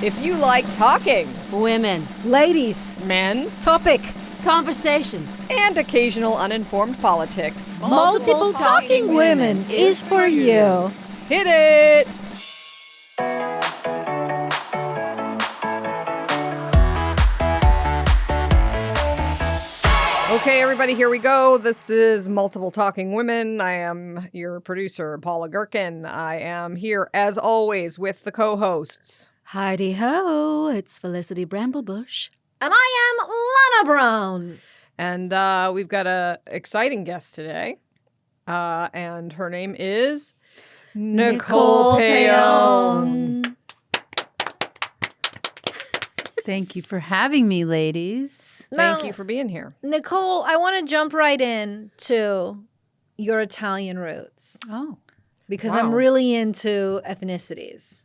If you like talking, Women. Ladies. men, Topic. Conversations. and occasional uninformed politics, Multiple talking women is for you. hit it! Okay, everybody, here we go. This is Multiple Talking Women. I am your producer, Paula Gherkin. I am here, as always, with the co-hosts. Heidi ho, it's Felicity Bramblebush. And I am Lana Brown. And we've got a exciting guest today. And her name is NICOL PAONE. Thank you for having me, ladies. Thank you for being here. Nicole, I want to jump right in to your Italian roots Oh, because Wow. I'm really into ethnicities.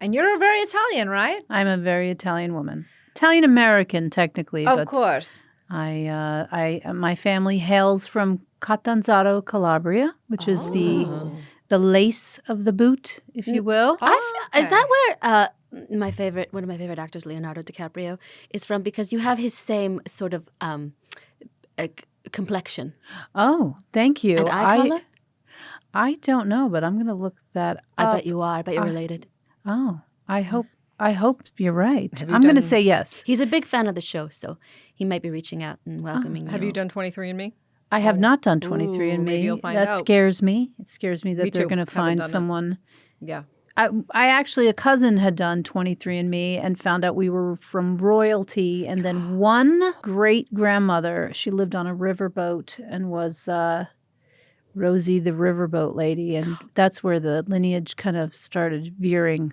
And you're very Italian, right? I'm a very Italian woman. Italian American, technically, Of but course. my family hails from Catanzaro, Calabria, which is the lace of the boot, if you will. Is that where one of my favorite actors, Leonardo DiCaprio, is from? Because you have his same sort of complexion Oh, thank you. and eye color. I don't know, but I'm going to look that I up. bet you are. I bet you're related. Oh, I hope you're right. Have you I'm going to done- say yes. He's a big fan of the show, so he might be reaching out and welcoming Have you done 23andMe? I have not done 23andMe. maybe you'll find that out. scares me. It scares me that Me they're too. going to Haven't find done it. someone. Yeah. I actually, a cousin had done 23andMe and found out we were from royalty. And then one great grandmother, she lived on a riverboat and was Rosie the riverboat lady. And that's where the lineage kind of started veering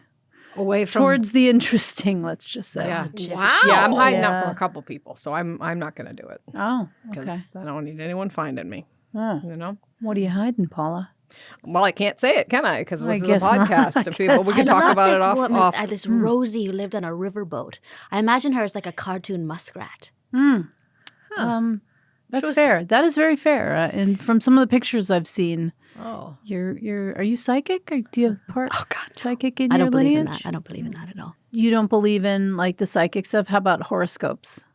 Away from towards the interesting, let's just say. Yeah. Wow. Yeah, I'm hiding out Yeah. from a couple people, so I'm not going to do it Oh, okay. because I don't need anyone finding me, Oh, you know? what are you hiding, Paula? Well, I can't say it, can I? Because I this is a guess not. podcast of people. We I can talk love about this it off. woman, off. this Rosie who lived on a riverboat. I imagine her as like a cartoon muskrat. That's fair. That is very fair. And from some of the pictures I've seen, Oh. are you psychic? Or do you have part psychic in I your don't believe in lineage? that. I don't believe in that at all. You don't believe in like the psychic stuff? How about horoscopes?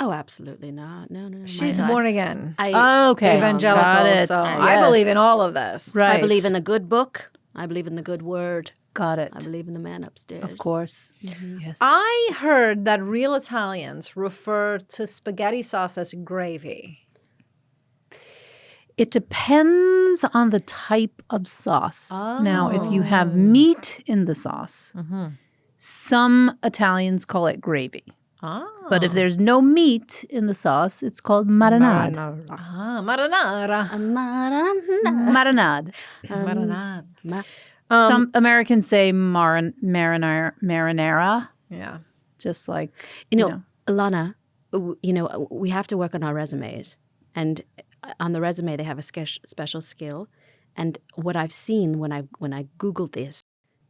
Oh, absolutely not. No. She's born again. I Okay. Evangelical. Got it. So I believe in all of this. Right. I believe in the good book. I believe in the good word. Got it. I believe in the man upstairs. Of course. Mm-hmm. Yes. I heard that real Italians refer to spaghetti sauce as gravy. It depends on the type of sauce. Now, if you have meat in the sauce, some Italians call it gravy. Oh. But if there's no meat in the sauce, it's called marinade. Marinara. Marinade. Marinara. Some Americans say marinara, Yeah. just like, You know, Alana, we have to work on our resumes. And on the resume, they have a special skill. And what I've seen when I Googled this,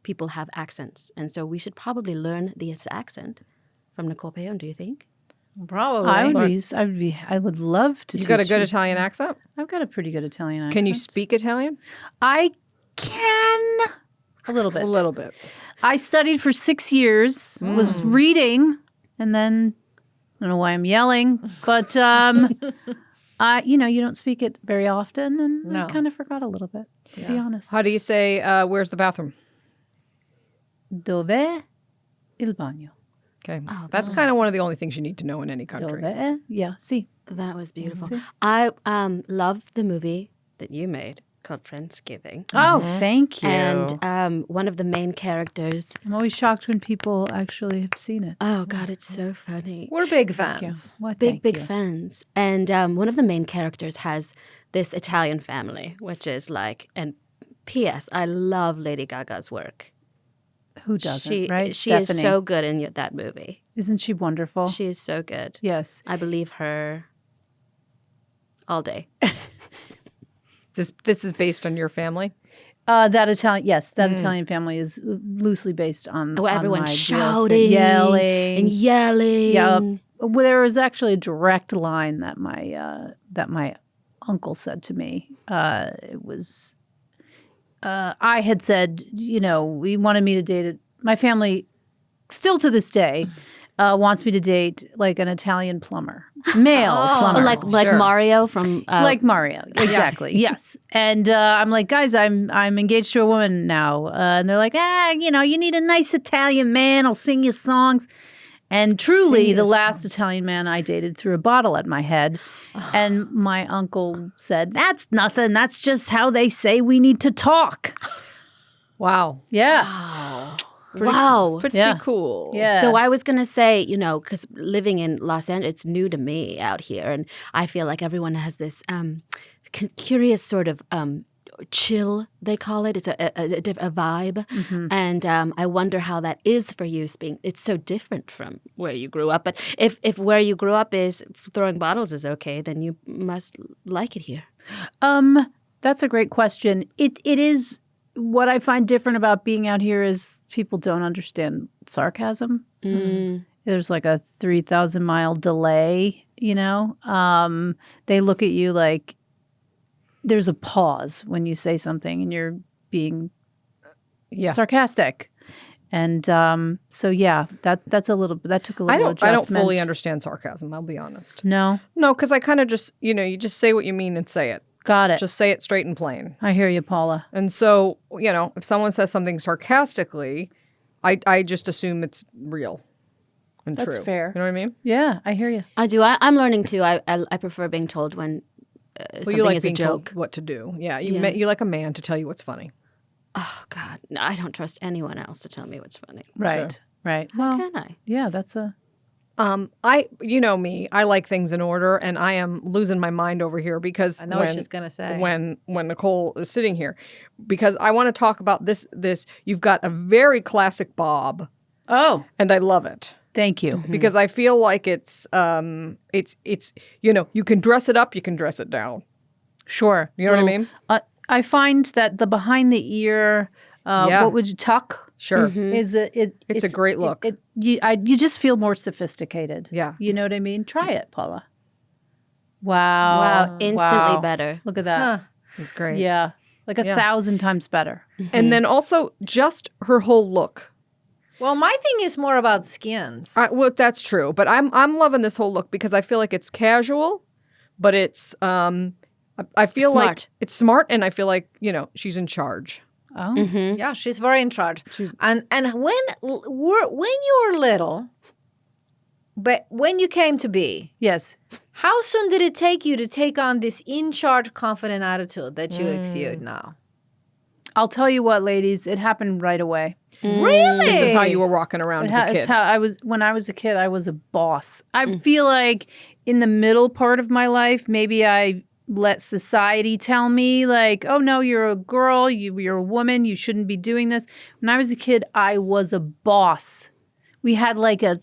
people have accents. And so we should probably learn this accent from NICOL PAONE, do you think? Probably. I would love to You teach got a good Italian accent? I've got a pretty good Italian accent. Can you speak Italian? I can. A little bit. A little bit. I studied for 6 years, was reading, and then I don't know why I'm yelling, but you don't speak it very often, and No. I kind of forgot a little bit, to be honest. How do you say, where's the bathroom? Dove il bagno? Okay. That's kind of one of the only things you need to know in any country. Dove? Yeah, see. That was beautiful. I love the movie that you made called Friendsgiving. Oh, thank you. And one of the main characters, I'm always shocked when people actually have seen it. oh God, it's so funny. We're big Thank you. fans. Well, Big thank you. fans. And one of the main characters has this Italian family, which is like, and P.S. I love Lady Gaga's work. Who doesn't, She right? she is Stephanie. so good in that movie. Isn't she wonderful? She is so good. Yes. I believe her all day. This is based on your family? That Italian family is loosely based on Where on everyone's my shouting yelling, and yelling. Yeah, well, there was actually a direct line that my uncle said to me. It was I had said, we wanted me to date it. My family still to this day, wants me to date like an Italian plumber, male plumber. Like Sure. Mario from Like Mario, exactly. Yes, and I'm like, guys, I'm engaged to a woman now, and they're like, you need a nice Italian man. I'll sing you songs. And truly, Sing the you last songs. Italian man I dated threw a bottle at my head, and my uncle said, "That's nothing. That's just how they say we need to talk." Wow. Yeah, wow. Pretty Yeah. cool. yeah. So I was going to say, because living in Los Angeles, it's new to me out here. And I feel like everyone has this curious sort of chill, they call it. It's a vibe. And I wonder how that is for you. It's so different from where you grew up. But if where you grew up is throwing bottles is okay, then you must like it here. That's a great question. It is. What I find different about being out here is people don't understand sarcasm. There's like a 3,000-mile delay, They look at you like there's a pause when you say something and you're being sarcastic. And so, yeah, that's a little – that took a little adjustment. I don't fully understand sarcasm, I'll be honest. No? No, because I kind of just, you just say what you mean and say it. Got it. Just say it straight and plain. I hear you, Paula. And so, if someone says something sarcastically, I just assume it's real and That's true. fair. You know what I mean? Yeah, I hear you. I do. I'm learning too. I prefer being told when something You like is a being joke. told what to do. Yeah, Yeah. you like a man to tell you what's funny. Oh, God. No, I don't trust anyone else to tell me what's funny. Right, right. How Well, can I? yeah, that's a – You know me, I like things in order, and I am losing my mind over here because I know what she's gonna say. when Nicole is sitting here, because I want to talk about this. You've got a very classic bob, oh, and I love it thank you. because I feel like it's you can dress it up, you can dress it down. Sure. You know what I mean? I find that the behind the ear, Yeah. what would you tuck? Sure. Is It's a great look. You just feel more sophisticated. Yeah. You know what I mean? Try it, Paula. Wow. Wow. Instantly Wow. better. Look at that. Huh. It's great. Yeah. Like 1,000 times better. And then also just her whole look. Well, my thing is more about skins. Well, that's true, but I'm loving this whole look because I feel like it's casual, but it's I feel like Smart. it's smart, and I feel like she's in charge. Oh. Yeah, she's very in charge. And when you were little, but when you came to be, Yes. how soon did it take you to take on this in charge, confident attitude that you exude now? I'll tell you what, ladies, it happened right away. Really? This is how you were walking around as a It's kid. how I was when I was a kid. I was a boss. I feel like in the middle part of my life, maybe I let society tell me like, "Oh no, you're a girl. You're a woman. You shouldn't be doing this." When I was a kid, I was a boss. We had like a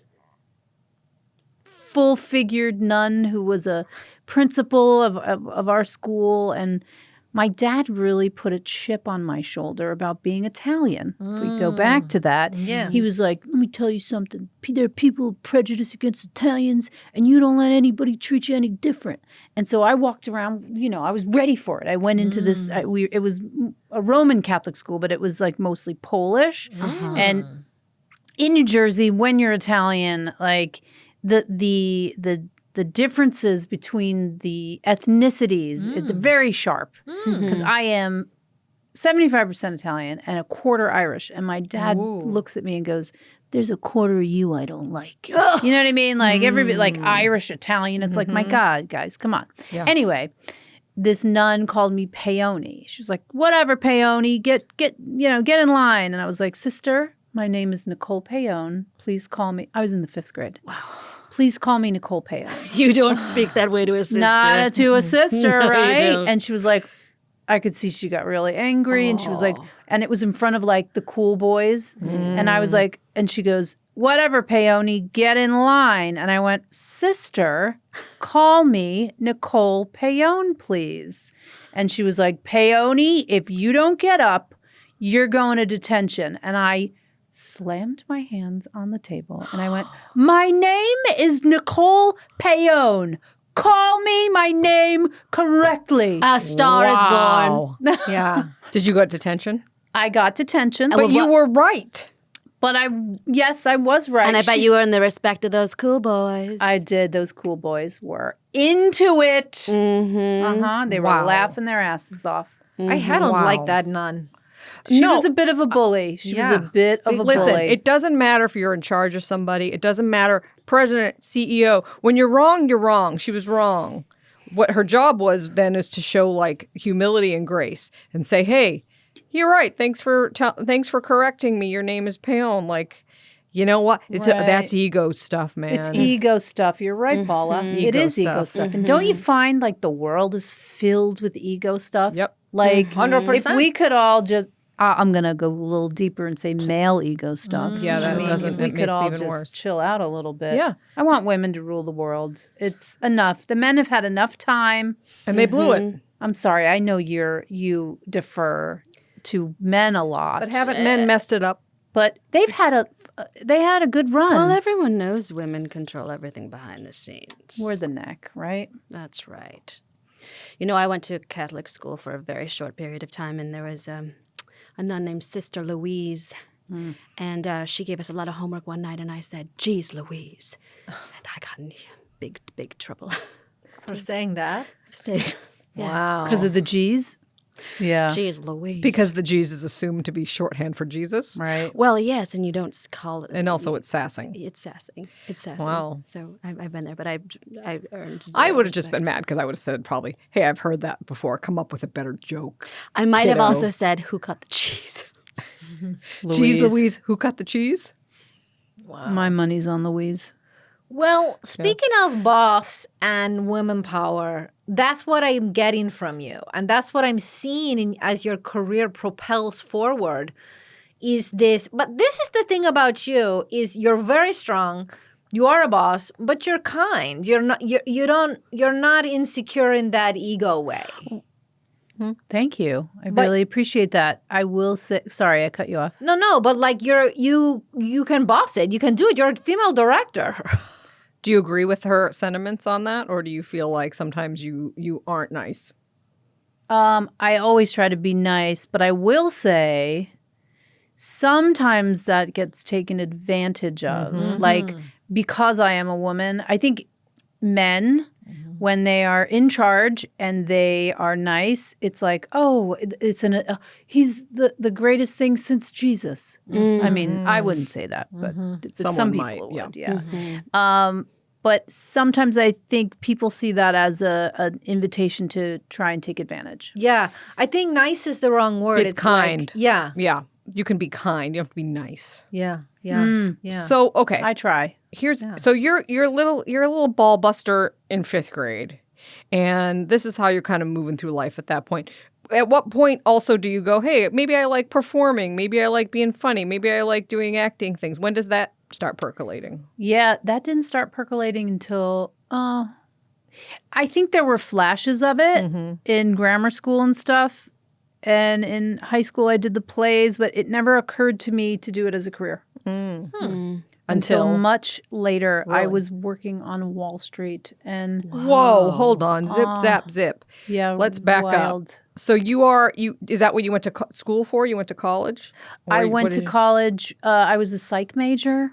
full-figured nun who was a principal of our school, and my dad really put a chip on my shoulder about being Italian. If we go back to that, Yeah. he was like, "Let me tell you something. There are people prejudiced against Italians, and you don't let anybody treat you any different." And so I walked around, I was ready for it. I went into this, it was a Roman Catholic school, but it was like mostly Polish. And in New Jersey, when you're Italian, like the differences between the ethnicities, they're very sharp. Because I am 75% Italian and a quarter Irish. And my dad looks at me and goes, "There's a quarter of you I don't like." You know what I mean? Like everybody, like Irish, Italian. It's like, my God, guys, come on. Yeah. Anyway, this nun called me Paone. She was like, "Whatever, Paone, get in line." And I was like, "Sister, my name is Nicole Paone. Please call me." I was in the 5th grade. Wow. "Please call me Nicole Paone." You don't speak that way to a sister. Not to a sister, No, you right? don't. And she was like, I could see she got really angry. And she was like, and it was in front of like the cool boys. And I was like, and she goes, "Whatever, Paone, get in line." And I went, "Sister, call me Nicole Paone, please." And she was like, "Paone, if you don't get up, you're going to detention." And I slammed my hands on the table and I went, "My name is Nicole Paone. Call me my name correctly." A star is born. Yeah. Did you go to detention? I got detention, But you were right. But yes, I was right. And I bet you earned the respect of those cool boys. I did. Those cool boys were into it. Mm-hmm. They were Wow. laughing their asses off. I hadn't Wow. liked that nun. She No. was a bit of a bully. She was a bit of a Listen, bully. it doesn't matter if you're in charge of somebody. It doesn't matter, president, CEO. When you're wrong, you're wrong. She was wrong. What her job was then is to show like humility and grace and say, "Hey, you're right. Thanks for correcting me. Your name is PAONE." Like, you know what? That's ego stuff, man. It's ego stuff. You're right, Paula. It Ego is ego stuff. stuff. And don't you find like the world is filled with ego stuff? Yep. Like 100%. if we could all just I'm going to go a little deeper and say male ego stuff. Yeah, that doesn't- If we it could makes all even just worse. chill out a little bit. Yeah. I want women to rule the world. It's enough. The men have had enough time. And they blew it. I'm sorry. I know you defer to men a lot. But haven't men messed it up? But they had a good run. Well, everyone knows women control everything behind the scenes. We're the neck, right? That's right. You know, I went to Catholic school for a very short period of time, and there was a nun named Sister Louise. And she gave us a lot of homework one night, and I said, "Geez, Louise." And I got in big trouble. For saying that. Saying, Wow. Because of the G's? Yeah. "Geez, Louise." Because the G's is assumed to be shorthand for Jesus. Right. Well, yes, and you don't call it. And also it's sassing. It's sassing. It's sassing. Wow. So I've been there, but I earned. I zero would have just been respect. mad because I would have said probably, "Hey, I've heard that before. Come up with a better joke." I might have Kiddo. also said, "Who cut the cheese?" Cheese Louise, who cut the cheese? My money's on Louise. Well, speaking of boss and women power, that's what I'm getting from you. And that's what I'm seeing as your career propels forward is this. But this is the thing about you is you're very strong. You are a boss, but you're kind. You're not insecure in that ego way. Thank you. I really appreciate that. I will say, sorry, I cut you off. No, but like you can boss it. You can do it. You're a female director. Do you agree with her sentiments on that, or do you feel like sometimes you aren't nice? I always try to be nice, but I will say sometimes that gets taken advantage of. Like, because I am a woman, I think men, when they are in charge and they are nice, it's like, oh, he's the greatest thing since Jesus. I mean, I wouldn't say that, but some Someone people might, would, yeah. But sometimes I think people see that as an invitation to try and take advantage. Yeah, I think nice is the wrong word. It's kind. Like, yeah, Yeah, you can be kind. You have to be nice. yeah. So okay, I try. so you're a little ball buster in 5th grade, and this is how you're kind of moving through life at that point. At what point also do you go, hey, maybe I like performing, maybe I like being funny, maybe I like doing acting things? When does that start percolating? Yeah, that didn't start percolating until I think there were flashes of it in grammar school and stuff. And in high school, I did the plays, but it never occurred to me to do it as a career. Until much later, I Really? was working on Wall Street. And Whoa, hold on, zip, zap, zip. yeah, Let's back wild. up. So is that what you went to school for? You went to college? Or I what went to did you- college. I was a psych major.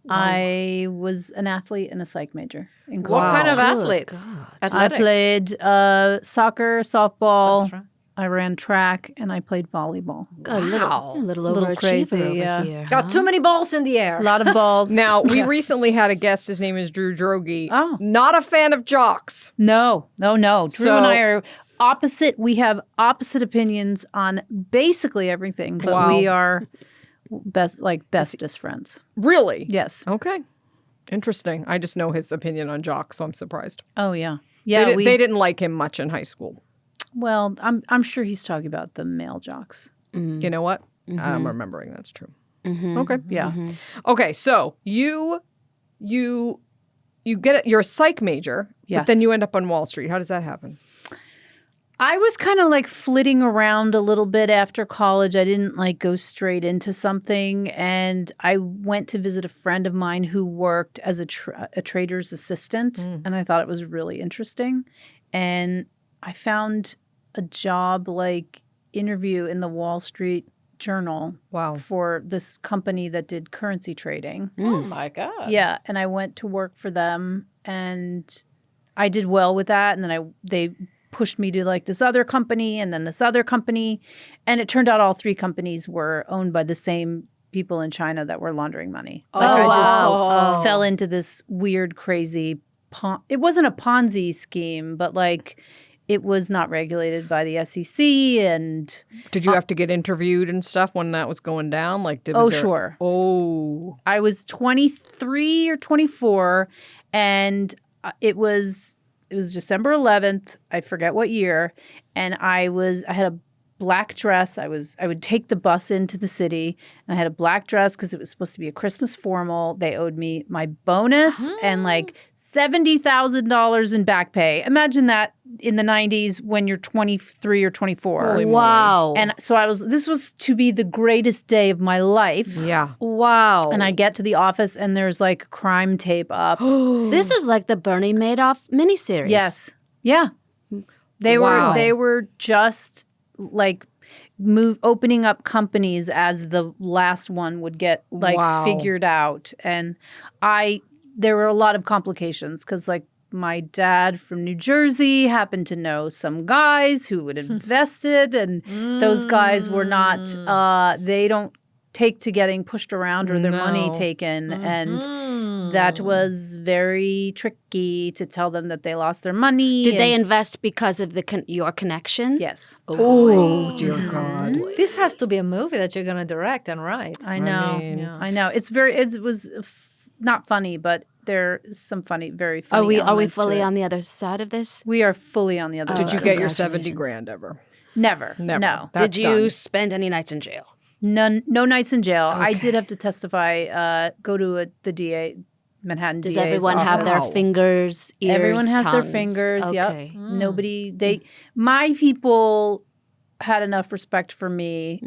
I was an athlete and a psych major in college. What kind of Good athletes? God. I Athletics. played soccer, softball. That's right. I ran track, and I played volleyball. A little Little overachiever crazy, over yeah. here. Got too many balls in the air. A lot of balls. Now, we recently had a guest. His name is Drew Droege. Oh. Not a fan of jocks. No. Drew So- and I are opposite. We have opposite opinions on basically everything, but Wow. we are bestest friends. Really? Yes. Okay. Interesting. I just know his opinion on jocks, so I'm surprised. Oh yeah. Yeah. They didn't like him much in high school. Well, I'm sure he's talking about the male jocks. You know what? I'm remembering that's true. Mm-hmm. Okay. Yeah. Okay. So you get it. You're a psych major, but Yes. then you end up on Wall Street. How does that happen? I was kind of like flitting around a little bit after college. I didn't like go straight into something. And I went to visit a friend of mine who worked as a trader's assistant. And I thought it was really interesting. And I found a job like interview in the Wall Street journal Wow. for this company that did currency trading. Oh my God. Yeah, and I went to work for them, and I did well with that. And then they pushed me to like this other company, and then this other company, and it turned out all three companies were owned by the same people in China that were laundering money. Oh, Like I just wow. fell into this weird, crazy. It wasn't a Ponzi scheme, but like it was not regulated by the SEC, and Did you have to get interviewed and stuff when that was going down? Like, sure. Oh, I was 23 or 24, and it was December 11th. I forget what year, and I had a black dress. I would take the bus into the city, and I had a black dress because it was supposed to be a Christmas formal. They owed me my bonus and like $70,000 in back pay. Imagine that in the 90s when you're 23 or 24. Holy Wow. And so this was to be the greatest day of my life. yeah. Wow. And I get to the office and there's like crime tape up. This is like the Bernie Madoff miniseries. Yes. Yeah. Wow. They were just like opening up companies as the last one would get like Wow. figured out. And there were a lot of complications because like my dad from New Jersey happened to know some guys who had invested, and those guys were not they don't take to getting pushed around or their money No. taken. And that was very tricky to tell them that they lost their money. Did they and- invest because of your connection? Yes. Oh, dear God. This has to be a movie that you're going to direct and write. I know. mean- Yeah. I know. It was not funny, but there's some very funny Are we elements to fully it. on the other side of this? We are fully on the other side. Did you get your 70 Congratulations. grand ever? Never. Never. No. That's Did you done. spend any nights in jail? None. No nights in jail. I Okay. did have to testify. Go to the DA, Manhattan Does DA's everyone have their Wow. fingers, ears, Everyone has their tongues? fingers. Okay. Yep. Nobody. My people had enough respect for me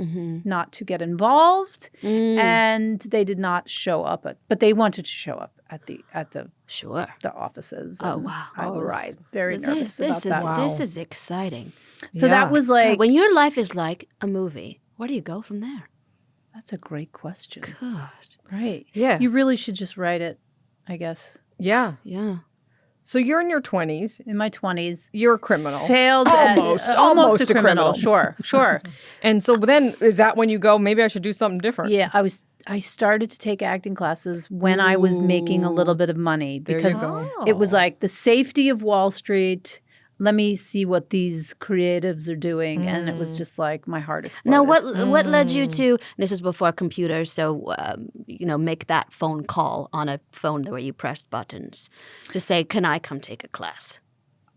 not to get involved, and they did not show up but they wanted to show up at the Sure. the offices. Oh, and wow. I was right. very nervous about that. This is exciting. So Yeah. that was like When your life is like a movie, where do you go from there? that's a great question. God. Right. Yeah. You really should just write it, I guess. Yeah. Yeah. So you're in your 20s. In my 20s. You're a criminal. Failed Almost. at, Almost almost a a criminal. criminal. Sure. And so then is that when you go, maybe I should do something different? Yeah, I started to take acting classes when I was making a little bit of money There you because go. it was like the safety of Wall Street. Let me see what these creatives are doing, and it was just like my heart exploded. Now, what led you to? This was before computers, so make that phone call on a phone where you pressed buttons to say, "Can I come take a class?"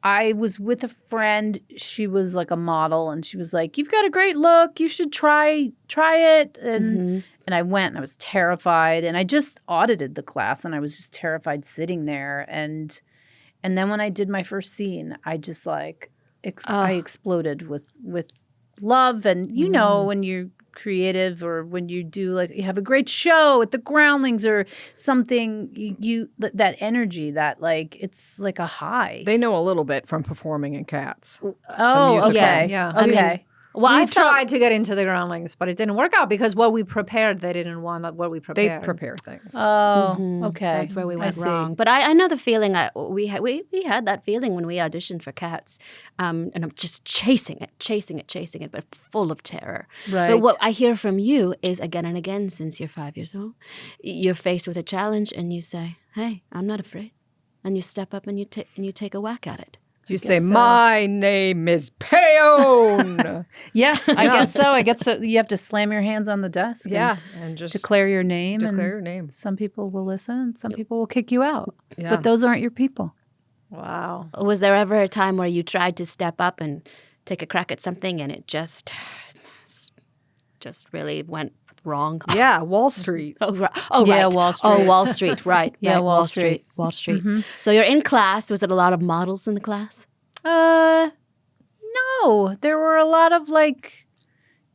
I was with a friend. She was like a model, and she was like, "You've got a great look. You should try it." And I went, and I was terrified. And I just audited the class, and I was just terrified sitting there. And then when I did my first scene, I just like I exploded with love. And you know, when you're creative or when you do like you have a great show at the Groundlings or something, you that energy, that like it's like a high. They know a little bit from performing in Cats. Oh, musical. okay. Yeah. Okay. Well, We I felt tried to get into the Groundlings, but it didn't work out because what we prepared, they didn't want what we They prepared. prepare things. Oh, okay. that's where we I went see. wrong. But I know the feeling. We had that feeling when we auditioned for Cats, and I'm just chasing it, but full of terror. Right. But what I hear from you is again and again, since you're 5 years old, you're faced with a challenge, and you say, "Hey, I'm not afraid," and you step up and you take a whack at it. You say, guess so. my name is PAONE. Yeah, I guess so. I guess so. You have to slam your hands on the desk. Yeah. And And just declare your name. declare and your name. Some people will listen, and some people will kick you out. Yeah. But those aren't your people. Wow. Was there ever a time where you tried to step up and take a crack at something, and it just really went wrong? Yeah, Wall Street. Oh, right. Yeah, Wall Street. Oh, Wall Street. Right. Yeah, right, Wall Street. Wall Street. So you're in class. Was it a lot of models in the class? No, there were a lot of like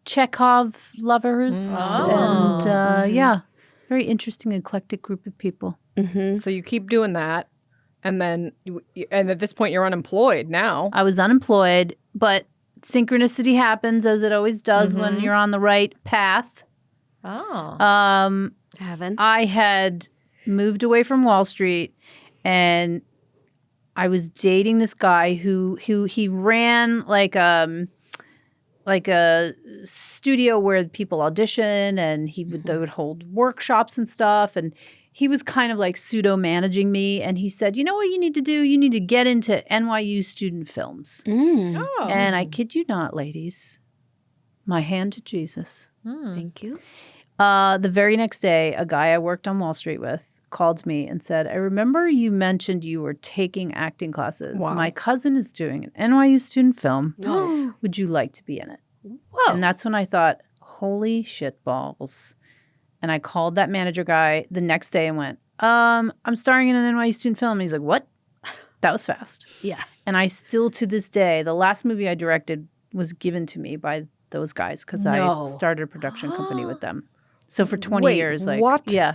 Chekhov lovers, and yeah, very interesting, eclectic group of people. So you keep doing that. And then, and at this point, you're unemployed now. I was unemployed, but synchronicity happens, as it always does when you're on the right path. Oh. Heaven. I had moved away from Wall Street, and I was dating this guy who he ran like a studio where people audition, and they would hold workshops and stuff, and he was kind of like pseudo managing me. And he said, "You know what you need to do? You need to get into NYU student films." Mm. Oh. And I kid you not, ladies, my hand to Jesus. Thank you. The very next day, a guy I worked on Wall Street with called me and said, "I remember you mentioned you were taking acting classes. Wow. My cousin is doing an NYU student film. Whoa. Would you like to be in it?" Whoa. And that's when I thought, holy shit balls. And I called that manager guy the next day and went, I'm starring in an NYU student film. And he's like, "What?" That was fast. Yeah. And I still, to this day, the last movie I directed was given to me by those guys because No. I started a production company with them. So for 20 Wait, years, like, what? yeah.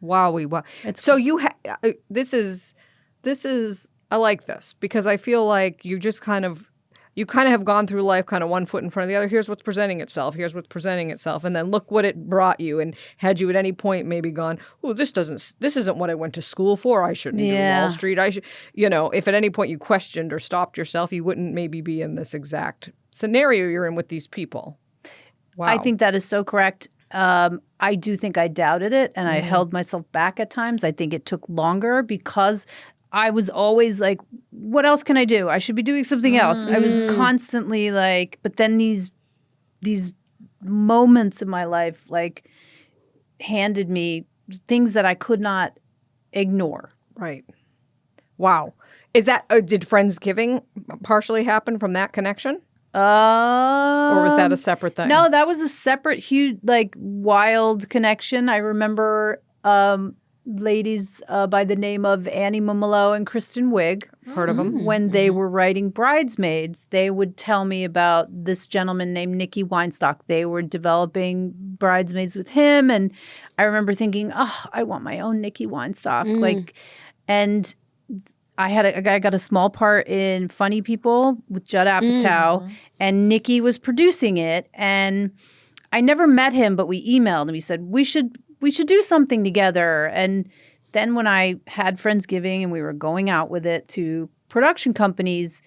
Wowie, wow. It's- So you this is I like this because I feel like you kind of have gone through life kind of one foot in front of the other. Here's what's presenting itself. Here's what's presenting itself. And then look what it brought you. And had you at any point maybe gone, "Oh, this isn't what I went to school for. I shouldn't do Yeah. Wall Street. I should," if at any point you questioned or stopped yourself, you wouldn't maybe be in this exact scenario you're in with these people. Wow. I think that is so correct. I do think I doubted it, and I held myself back at times. I think it took longer because I was always like, what else can I do? I should be doing something else. I was constantly like, but then these moments in my life like handed me things that I could not ignore. Right. Wow. Is that did Friendsgiving partially happen from that connection? Or was that a separate thing? No, that was a separate, huge, like wild connection. I remember ladies by the name of Annie Mumolo and Kristen Wiig. Heard of them? When they were writing Bridesmaids, they would tell me about this gentleman named Nicky Weinstock. They were developing Bridesmaids with him, and I remember thinking, "Oh, I want my own Nicky Weinstock." And I got a small part in Funny People with Judd Apatow, and Nicky was producing it. And I never met him, but we emailed and we said we should do something together. And then when I had Friendsgiving and we were going out with it to production companies,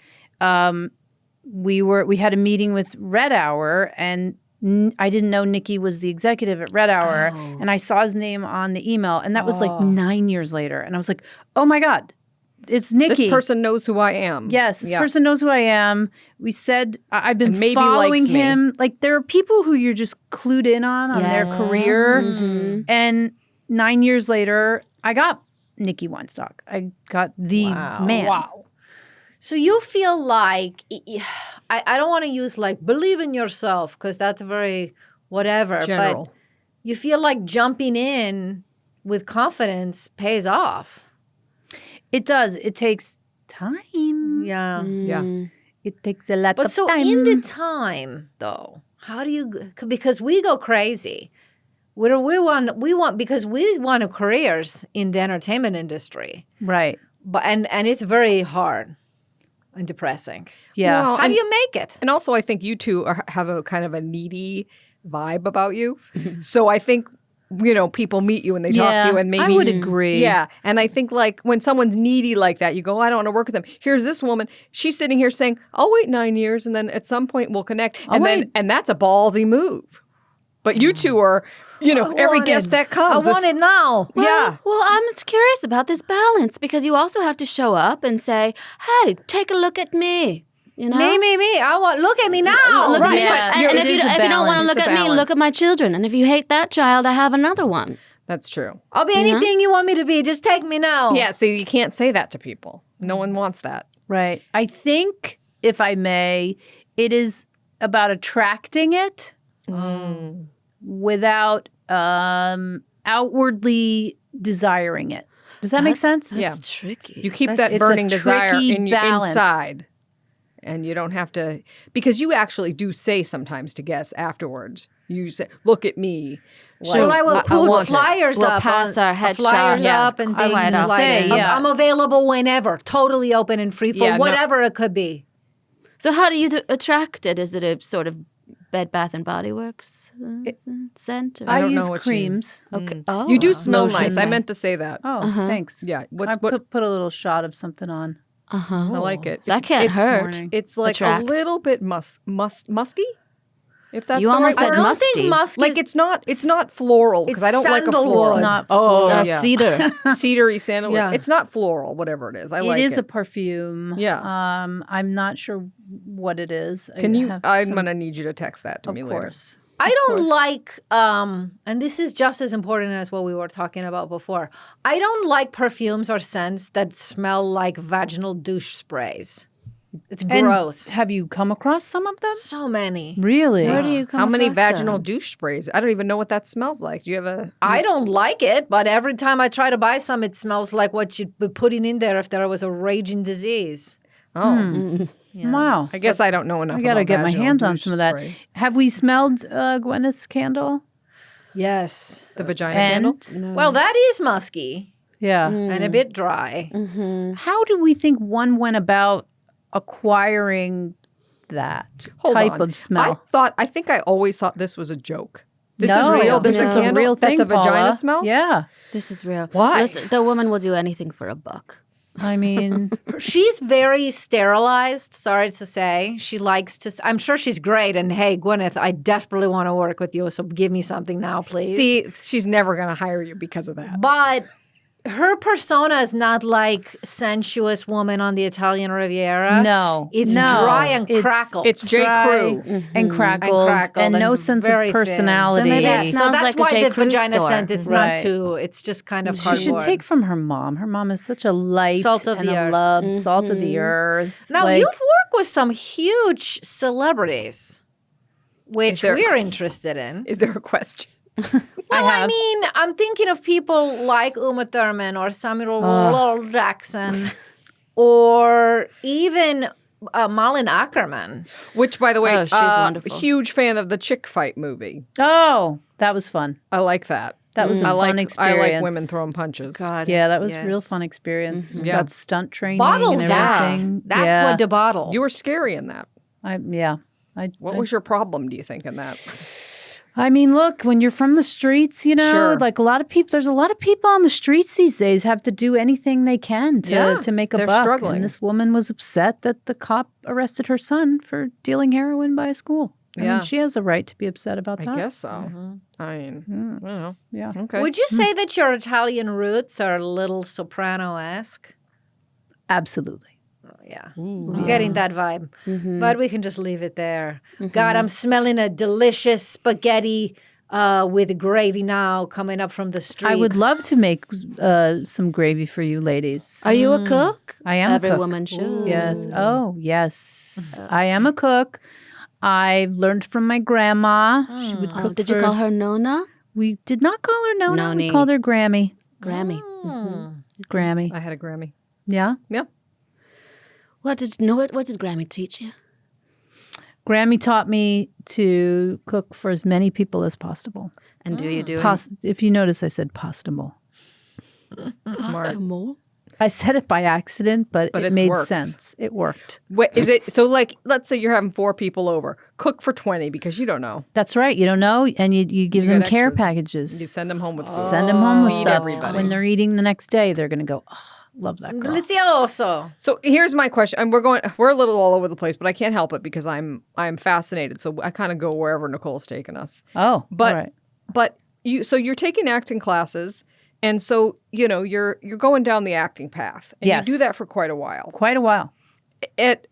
we had a meeting with Red Hour, and I didn't know Nicky was the executive at Red Hour, and I saw his name on the email, and that was like 9 years later, and I was like, "Oh my God, it's Nicky. This person knows who I am." Yes, this person knows who I am." We said, I've been And maybe following likes me. him. Like, there are people who you're just clued in on their Yes. career. And 9 years later, I got Nicky Weinstock. I got the man. Wow. So you feel like, I don't want to use like believe in yourself because that's very whatever. General. But you feel like jumping in with confidence pays off. It does. It takes time. Yeah. Yeah. It takes a lot But of so time. in the time though, how do you, because we go crazy. We want because we want careers in the entertainment industry. Right. But and it's very hard and depressing. Yeah. Well, How do you make it? And also, I think you two have a kind of a needy vibe about you. So I think, people meet you and they talk to you and maybe. I would agree. Yeah. And I think like when someone's needy like that, you go, "I don't want to work with them." Here's this woman. She's sitting here saying, "I'll wait 9 years and then at some point we'll connect." And that's a ballsy move. But you two are, every guest that comes. I want it now. Yeah. Well, I'm just curious about this balance because you also have to show up and say, "Hey, take a look at me." Me. I want, look at me now. Look Right. at me. Yeah. And It if is a you don't want to balance. look It's a at me, look balance. at my children. And if you hate that child, I have another one. That's true. I'll be anything you want me to be. Just take me now. Yeah. So you can't say that to people. No one wants that. Right. I think, if I may, it is about attracting it without outwardly desiring it. Does that make sense? That's tricky. You keep It's that a burning desire tricky in balance. inside. And you don't have to, because you actually do say sometimes to guests afterwards, you say, "Look at me." Well, I will put want it. flyers We'll up. pass our flyers headshots. up and I things might like say, that. yeah. I'm available whenever, totally open and free for Yeah, no. whatever it could be. So how do you attract it? Is it a sort of Bed Bath and Body Works scent? Or? I don't know use what you- creams. Okay. Oh, You do smell nice. I Lotions. meant to say that. Oh, thanks. Yeah. I put a little shot of something on. I like it. That can't it's hurt. morning. It's like Attract. a little bit musky. If that's You the almost right said I don't word. think musty. musk Like is it's not floral because I don't like a floral. sandalwood. Not Oh, yeah. Cedar. Cedary sandalwood. Yeah. It's not floral, whatever it is. I like It it. is a perfume. Yeah. I'm not sure what it is. Can you? have I'm some- gonna need you to text that to Of me later. course. I don't course. like, and this is just as important as what we were talking about before. I don't like perfumes or scents that smell like vaginal douche sprays. It's And gross. have you come across some of them? So many. Really? Where do you come How many across vaginal them? douche sprays? I don't even know what that smells like. Do you have a? I don't like it, but every time I try to buy some, it smells like what you'd be putting in there if there was a raging disease. Oh, Wow. I guess I don't know enough. I gotta about get my vaginal hands on douche some of that. sprays. Have we smelled Gwyneth's candle? Yes. The vagina candle. And Well, that is musky yeah. and a bit dry. How do we think one went about acquiring that Hold type on. of smell? I think I always thought this was a joke. This is No, real. This is a candle? real thing. That's a vagina Paula. smell. Yeah. This is real. Why? Listen, the woman will do anything for a buck. I mean, She's very sterilized, sorry to say. She likes to, I'm sure she's great. And hey, Gwyneth, I desperately want to work with you. So give me something now, please. See, she's never gonna hire you because of that. But her persona is not like sensuous woman on the Italian Riviera. no. It's no. dry and It's crackled. It's J. dry Crew. and crackled crackled no and sense very of thin. personality. So maybe Yeah, it so smells that's like a why J. the Crew vagina store. scent, it's Right. not too, it's just kind of She cardboard. should take from her mom. Her mom is such a light Salt of and the a earth. love, salt of the earth. Now, Like, you've worked with some huge celebrities, which there- we're interested in. Is there a question? Well, I have. mean, I'm thinking of people like Uma Thurman or Samuel L. Jackson or even Malin Ackerman. Which, by the way, Oh, she's wonderful. Huge fan of the chick fight movie. oh, that was fun. I like that. That was a I fun like experience. I like women throwing punches. God. Yeah, that was yes. real fun experience. Yeah. Got stunt training Bottle and that. everything. That's yeah. what the bottle. You were scary in that. What I was your problem? Do you think in that? I mean, look, when you're from the streets, you know, Sure. like a lot of people, there's a lot of people on the streets these days have to do anything they can Yeah, to make a they're buck. struggling. And this woman was upset that the cop arrested her son for dealing heroin by a school. I Yeah. mean, she has a right to be upset about I that. guess so. I mean, I don't know. Yeah. Okay. Would you say that your Italian roots are a little soprano-esque? Absolutely. Oh, yeah. I'm getting that vibe. Mm-hmm. But we can just leave it there. God, I'm smelling a delicious spaghetti with gravy now coming up from the streets. I would love to make some gravy for you ladies. Are you a cook? I am Every a cook. woman should. Yes. Oh, yes. I am a cook. I learned from my grandma. She would cook. Did you call her Nona? We did not call her Nona. Noni. We called her Grammy. Grammy. Grammy. I had a Grammy. Yeah. Yeah. What did Grammy teach you? Grammy taught me to cook for as many people as possible. And do you do If you notice, I said possible. Smart. More? I said it by accident, but But it it made works. sense. It worked. Wait, is it so? Like, let's say you're having 4 people over. Cook for 20 because you don't know. That's right. You don't know, and you give You them get care extras. packages. You send them home with food. Send them home with Feed stuff. everybody. When they're eating the next day, they're going to go, oh, love that girl. Delizioso. So here's my question, and we're a little all over the place, but I can't help it because I'm fascinated. So I kind of go wherever Nicole's taking us. Oh, But all right. but you're taking acting classes, and so you're going down the acting path, and Yes. you do that for quite a while. Quite a while. At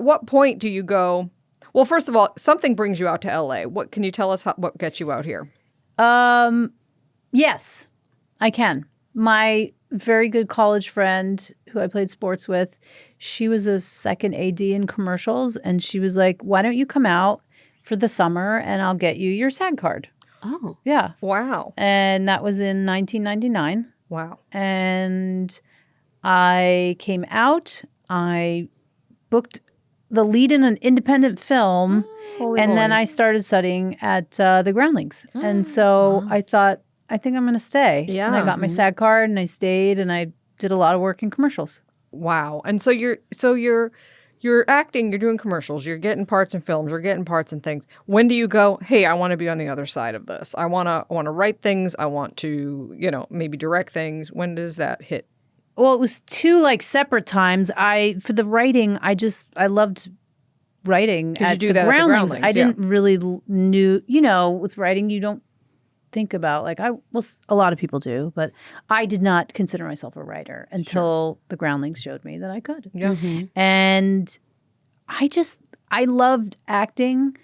what point do you go? Well, first of all, something brings you out to LA. What can you tell us? What gets you out here? Yes, I can. My very good college friend who I played sports with, she was a second AD in commercials, and she was like, why don't you come out for the summer and I'll get you your SAG card? Oh. Yeah. Wow, And that was in 1999. wow. And I came out. I booked the lead in an independent film, and then I started studying at the Groundlings. And so I thought, I think I'm going to stay. Yeah. And I got my SAG card, and I stayed, and I did a lot of work in commercials. Wow. And so you're you're acting, you're doing commercials, you're getting parts in films, you're getting parts in things. When do you go, hey, I want to be on the other side of this? I want to write things. I want to, maybe direct things. When does that hit? Well, it was two like separate times. For the writing, I loved writing you at do the that at the Groundlings. Groundlings, I didn't really knew, with writing, you don't think about a lot of people do, but I did not consider myself a writer until the Groundlings showed me that I could. Yeah. And I loved acting,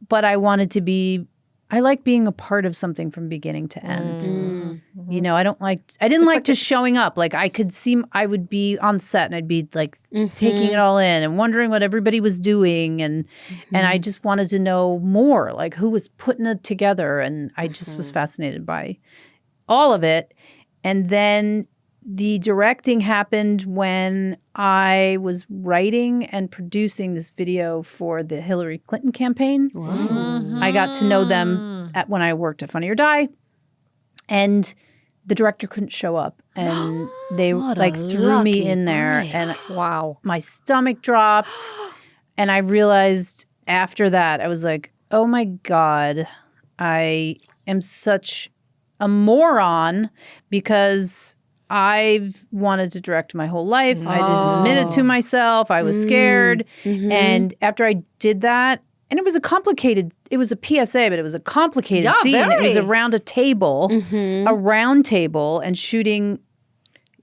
but I wanted to be, I like being a part of something from beginning to end. I didn't like just showing up. Like I would be on set and I'd be like taking it all in and wondering what everybody was doing. And I just wanted to know more, like who was putting it together. And I just was fascinated by all of it. And then the directing happened when I was writing and producing this video for the Hillary Clinton campaign. Wow. I got to know them when I worked at Funny or Die, and the director couldn't show up, and they threw me in there, and Wow. my stomach dropped, and I realized after that I was like, oh my God, I am such a moron because I've wanted to direct my whole life. I didn't admit it to myself. I was scared. And after I did that, and it was a PSA, but it was a complicated scene. Very. It was around a table, a round table, and shooting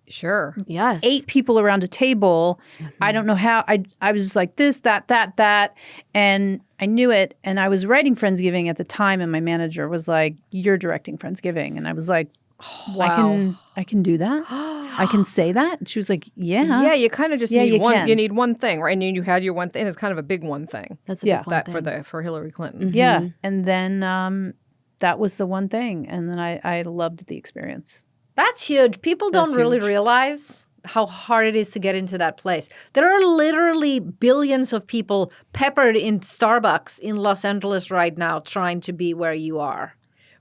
Sure. Yes. 8 people around a table. I don't know how. I was just like this, that. And I knew it. And I was writing Friendsgiving at the time, and my manager was like, you're directing Friendsgiving. And I was like, Wow. I can do that. I can say that. And she was like, yeah. Yeah, you kind of just need you one. can. You need one thing, right? And you had your one thing. It's kind of a big one thing. That's a Yeah. big one That thing. for Hillary Clinton. Yeah. And then that was the one thing. And then I loved the experience. That's huge. People don't That's really huge. realize how hard it is to get into that place. There are literally billions of people peppered in Starbucks in Los Angeles right now trying to be where you are.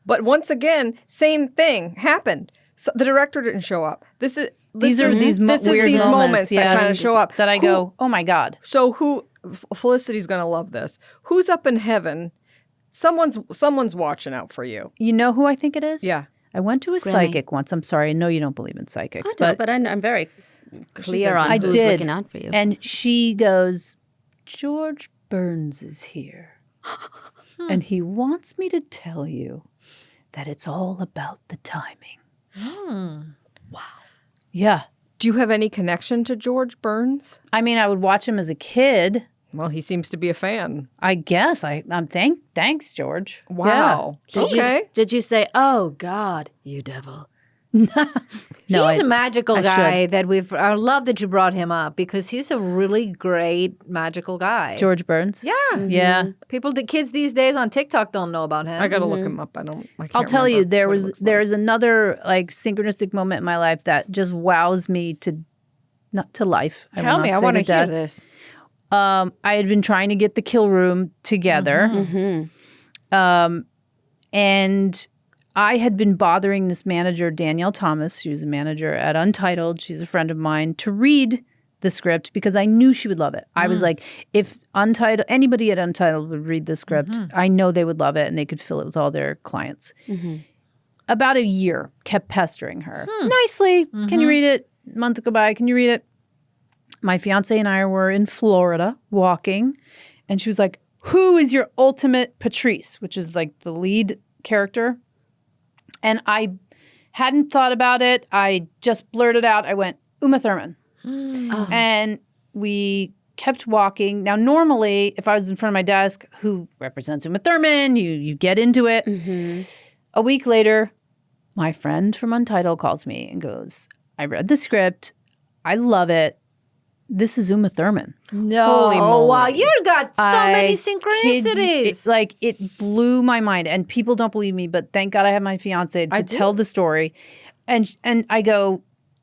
But once again, same thing happened. So the director didn't show up. These are these weird moments yeah, that kind of show up. That I go, oh my God. So Felicity's going to love this. Who's up in heaven? Someone's watching out for you. You know who I think it is? Yeah. I went to a psychic once. I'm sorry. I know you don't believe in psychics. But I'm very clear on I who's did. looking out for you. And she goes, George Burns is here. And he wants me to tell you that it's all about the timing. Wow. Yeah. Do you have any connection to George Burns? I mean, I would watch him as a kid. Well, he seems to be a fan. I guess. Thanks, George. Wow. Did you say, oh, God, you devil? No, He's a magical I guy that I love that you brought him up because he's a really great magical guy. George Burns. Yeah. Yeah. The kids these days on TikTok don't know about him. I got to look him up. I can't I'll tell you, remember what he looks like. there's another like synchronistic moment in my life that just wows me not to life. Tell me, I want to hear this. I had been trying to get the Kill Room together, and I had been bothering this manager, Danielle Thomas. She was a manager at Untitled. She's a friend of mine, to read the script because I knew she would love it. I was like, if anybody at Untitled would read the script, I know they would love it and they could fill it with all their clients. About a year, kept pestering her. Nicely, can you read it? A month go by, can you read it? My fiance and I were in Florida walking, and she was like, who is your ultimate Patrice, which is like the lead character? And I hadn't thought about it. I just blurted out. I went, Uma Thurman. And we kept walking. Now, normally, if I was in front of my desk, who represents Uma Thurman, you get into it. A week later, my friend from Untitled calls me and goes, I read the script. I love it. This is Uma Thurman. No. Holy moly. Wow. You got so many kid you- synchronicities. It blew my mind. And people don't believe me, but thank God I have my fiance to tell the story. And I go,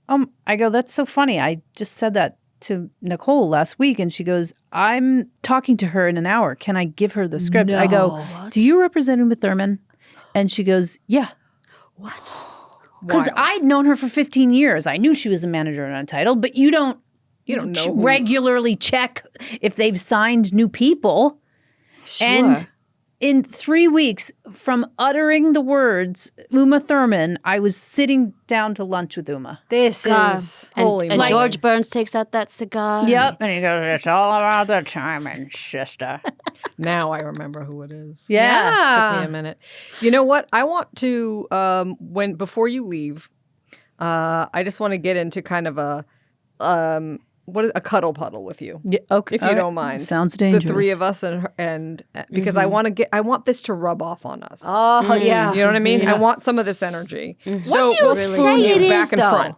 that's so funny. I just said that to Nicole last week, and she goes, I'm talking to her in an hour. Can I give her the script? I go, do you represent Uma Thurman? And she goes, yeah. What? Because I'd known her for 15 years. I knew she was a manager in Untitled, but you don't You don't know. regularly check if they've signed new people. Sure. And in 3 weeks from uttering the words Uma Thurman, I was sitting down to lunch with Uma. This is Holy and moly. George Burns takes out that cigar. Yep. And he goes, it's all about the timing, sister. Now I remember who it is. Yeah. Took me a minute. You know what? I want to before you leave, I just want to get into kind of a cuddle puddle with you. Yeah, okay. If you don't mind. Sounds dangerous. The three of us and because I want this to rub off on us. Oh, yeah. You know what I mean? I want some of this energy. So What do you we'll say spoon you it back is, and though? front.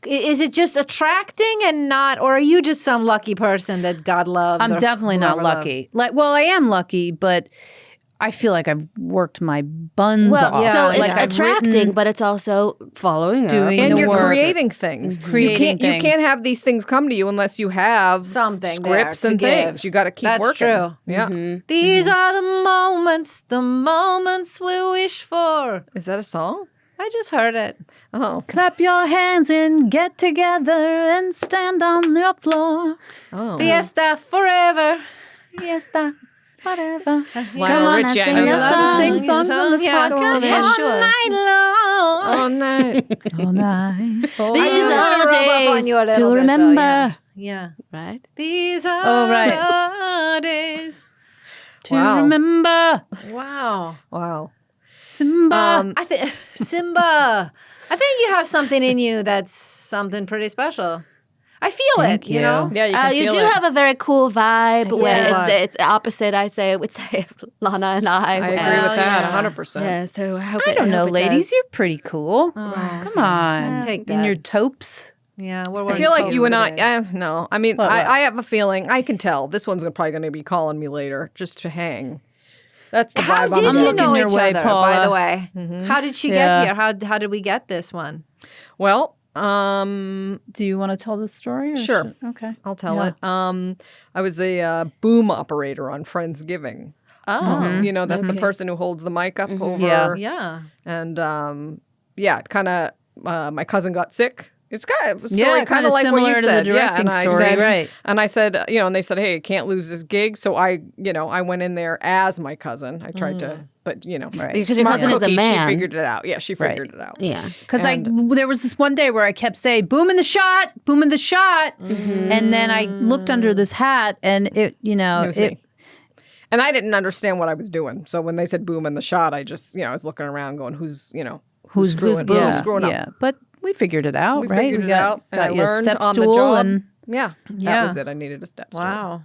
Is it just attracting and not, or are you just some lucky person that God loves? I'm or definitely not whoever lucky. Well, I am lucky, but I feel like I've worked my buns Well, off. so it's Like I've attracting, written- but it's also following Doing up. And the you're work. creating things. Creating you can't things. have these things come to you unless you have Something there scripts to and give. things. You got to keep That's working. true. Yeah. These are the moments we wish for. Is that a song? I just heard it. Oh. Clap your hands and get together and stand on your floor. Oh. Fiesta forever. Yes, that, whatever. Come on, Rich, I I sing know a you love to song. sing songs on this Yeah. podcast? Yeah, All sure. night long. All night. All night. I These do are want to rub up on days you a little to bit, remember. though, yeah. Right? These are Oh, right. the days. To Wow. remember Wow. Wow. Simba. I think Simba. I think you have something in you that's something pretty special. I feel Thank it, you you. know? Yeah, you can You feel do it. have a very cool vibe do. where it's opposite, I would say, Lana and I. I agree Well, with that yeah. 100%. Yeah, so I hope I don't know, ladies. You're pretty cool. Oh, Come on. Take In that. your taupes. Yeah, we're I wearing feel like tops you and I, today. no. I mean, What? I have a feeling, I can tell this one's probably going to be calling me later just to hang. That's the How vibe did I'm you getting. know your each way, other, Paula. by the way? How did she Yeah. get here? How did we get this one? Well, Do you want to tell the story? Or Sure. Okay. I'll tell Yeah. it. I was a boom operator on Friendsgiving. Oh, You know, that's the person who holds the mic up over. Yeah. yeah. And kind of my cousin got sick. It's kind of a Yeah, story, kind kinda of like what similar you to the said. directing and I story, said, right. And I said, and they said, hey, can't lose this gig. So I went in there as my cousin. I tried to, but Right. Because your smart cousin is a cookie, man. She figured it out. Yeah, she figured it out. Yeah. Because there was this one day where I kept saying, boom in the shot, boom in the shot. And then I looked under this hat and it was me. And I didn't understand what I was doing. So when they said boom in the shot, I just, I was looking around going, who's screwing, yeah, who's screwing up? yeah. But we figured it out, We right? figured we it out, and I got you a learned step on the stool job. and Yeah, that Yeah. was it. I needed a step stool. Wow.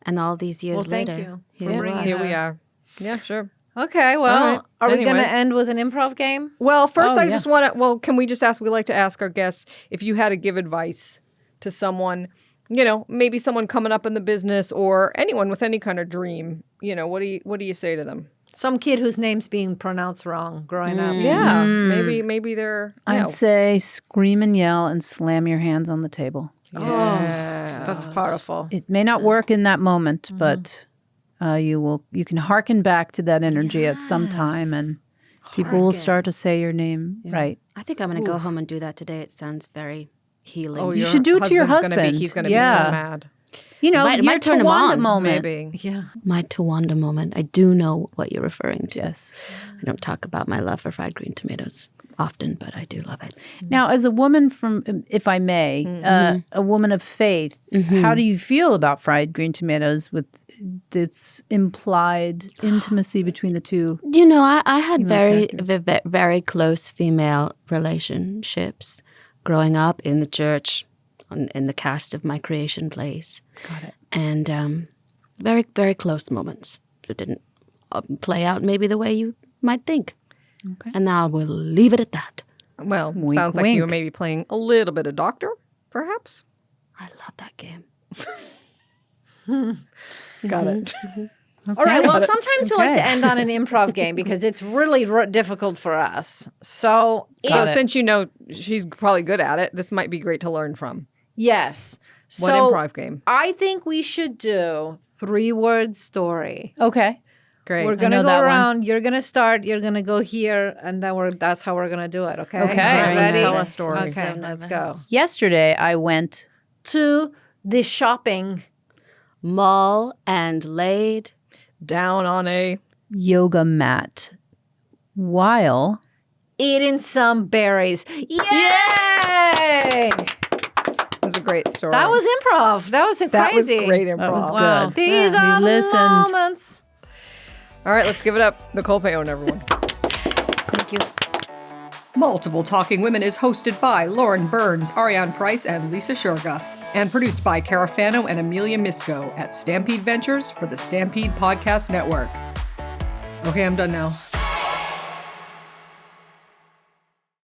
And all these years Well, thank later, you for here we bringing are. it Here we are. Yeah, sure. Okay, well, All right. are we going to Anyways. end with an improv game? Well, first Oh, I yeah. just want to, can we just ask, we like to ask our guests, if you had to give advice to someone, maybe someone coming up in the business or anyone with any kind of dream, what do you say to them? Some kid whose name's being pronounced wrong growing up. Yeah, maybe they're, I'd say scream and yell and slam your hands on the table. That's powerful. It may not work in that moment, but you can hearken back to that energy at some time and people will start to say your name right. I think I'm going to go home and do that today. It sounds very healing. Oh, You your should do it to your husband's gonna husband. He's going to be Yeah. so mad. Might your turn him Tawanda on, moment. Maybe. Yeah. My Tawanda moment. I do know what you're referring to. Yes. I don't talk about my love for fried green tomatoes often, but I do love it. Now, as a woman from, if I may, a woman of faith, how do you feel about fried green tomatoes with its implied intimacy between the two? I had characters. very close female relationships growing up in the church, in the cast of my creation plays. Got it. And very, very close moments that didn't play out maybe the way you might think. Okay. And now we'll leave it at that. Well, Wink, sounds like you were wink. maybe playing a little bit of doctor, perhaps. I love that game. Got it. All right. Well, sometimes we like Okay. to end on an improv game because it's really difficult for us. So, So since she's probably good at it, this might be great to learn from. yes. What So improv game? I think we should do 3-word story. Okay. Great. We're gonna know go that one. around. You're gonna start. You're gonna go here, and then that's how we're gonna do it. Okay. Okay. Ready? Tell a story. Okay. So Let's go. nervous. Yesterday, I went to the shopping. Mall and laid. Down on a yoga mat while Eating some berries. Yay! was a great story. That was improv. That was That was crazy. great improv. that was Wow. good. These Yeah, are we the listened. moments. All right, let's give it up. Nicole PAONE, everyone. Thank you. Multiple Talking Women is hosted by Lauren Burns, Ariane Price, and Lisa Shurga, and produced by Cara Fano and Amelia Misko at Stampede Ventures for the Stampede Podcast Network. Okay, I'm done now.